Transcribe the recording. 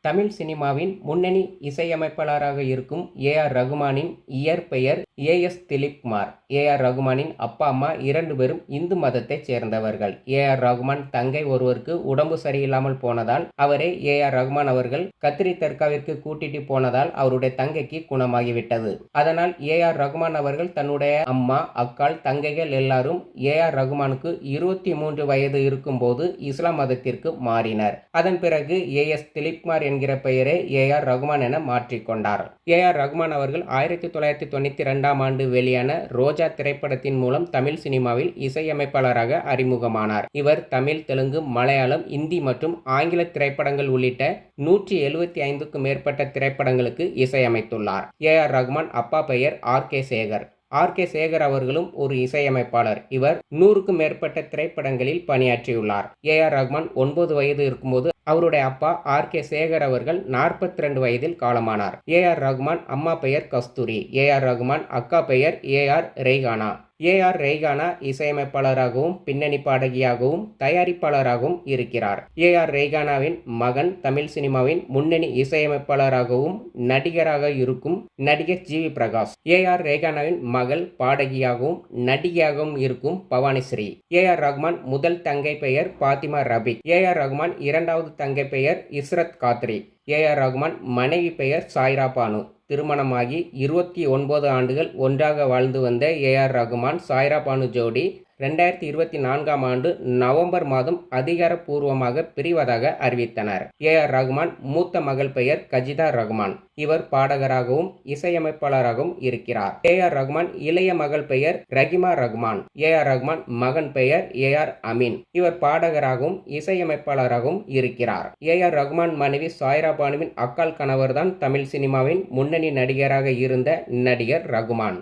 தமிழ் சினிமாவின் முன்னணி இசையமைப்பாளராக இருக்கும் ஏ.ஆர். ரகுமானின் இயற்பெயர் ஏ.எஸ். திலீப்குமார். ஏ.ஆர். ரகுமானின் அப்பா, அம்மா 2 பேரும் இந்து மதத்தைச் சேர்ந்தவர்கள். ஏ.ஆர். ரகுமான் தங்கை ஒருவருக்கு உடம்பு சரியில்லாமல் போனதால் அவரே ஏ.ஆர். ரகுமான் அவர்கள் கத்திரி தர்காவிற்கு கூட்டிட்டு போனதால் அவருடைய தங்கைக்கு குணமாகிவிட்டது. அதனால் ஏ.ஆர். ரகுமான் அவர்கள் தன்னுடைய அம்மா, அக்காள், தங்கைகள் எல்லாரும் ஏ.ஆர். ரகுமானுக்கு 23 வயது இருக்கும்போது இஸ்லாம் மதத்திற்கு மாறினர். அதன் பிறகு ஏ.எஸ். திலீப்குமார் என்கிற பெயரை ஏ.ஆர். ரகுமான் என மாற்றிக்கொண்டார். ஏ.ஆர். ரகுமான் அவர்கள் 1992ஆம் ஆண்டு வெளியான ரோஜா திரைப்படத்தின் மூலம் தமிழ் சினிமாவில் இசையமைப்பாளராக அறிமுகமானார். இவர் தமிழ், தெலுங்கு, மலையாளம், இந்தி மற்றும் ஆங்கில திரைப்படங்கள் உள்ளிட்ட 175க்கும் மேற்பட்ட திரைப்படங்களுக்கு இசையமைத்துள்ளார். ஏ.ஆர். ரகுமான் அப்பா பெயர் ஆர்.கே. சேகர். ஆர்.கே. சேகர் அவர்களும் ஒரு இசையமைப்பாளர். இவர் 100க்கும் மேற்பட்ட திரைப்படங்களில் பணியாற்றியுள்ளார். ஏ.ஆர். ரகுமான் 9 வயது இருக்கும்போது அவருடைய அப்பா ஆர்.கே. சேகர் அவர்கள் 42 வயதில் காலமானார். ஏ.ஆர். ரகுமான் அம்மா பெயர் கஸ்தூரி. ஏ.ஆர். ரகுமான் அக்கா பெயர் ஏ.ஆர். ரெய்கானா. ஏ.ஆர். ரெய்கானா இசையமைப்பாளராகவும், பின்னணி பாடகியாகவும், தயாரிப்பாளராகவும் இருக்கிறார். ஏ.ஆர். ரெய்கானாவின் மகன் தமிழ் சினிமாவின் முன்னணி இசையமைப்பாளராகவும் நடிகராக இருக்கும் நடிகர் ஜி. வி. பிரகாஷ். ஏ.ஆர். ரெய்கானாவின் மகள் பாடகியாகவும் நடிகையாகவும் இருக்கும் பவானிஸ்ரீ. ஏ.ஆர். ரகுமான் முதல் தங்கை பெயர் பாத்திமா ரபிக். ஏ.ஆர். ரகுமான் இரண்டாவது தங்கை பெயர் இஸ்ரத் காத்ரி. ஏ.ஆர். ரகுமான் மனைவி பெயர் சாய்ரா பானு. திருமணமாகி 29 ஆண்டுகள் ஒன்றாக வாழ்ந்து வந்த ஏ.ஆர். ரகுமான், சாய்ரா பானு ஜோடி 2024ஆம் ஆண்டு நவம்பர் மாதம் அதிகாரப்பூர்வமாக பிரிவதாக அறிவித்தனர். ஏ.ஆர். ரகுமான் மூத்த மகள் பெயர் கஜிதா ரகுமான். இவர் பாடகராகவும் இசையமைப்பாளராகவும் இருக்கிறார். ஏ.ஆர். ரகுமான் இளைய மகள் பெயர் ரகிமா ரகுமான். ஏ.ஆர். ரகுமான் மகன் பெயர் ஏ.ஆர். அமீன். இவர் பாடகராகவும் இசையமைப்பாளராகவும் இருக்கிறார். ஏ.ஆர். ரகுமான் மனைவி சாய்ரா பானுவின் அக்காள் கணவர்தான் தமிழ் சினிமாவின் முன்னணி நடிகராக இருந்த நடிகர் ரகுமான்.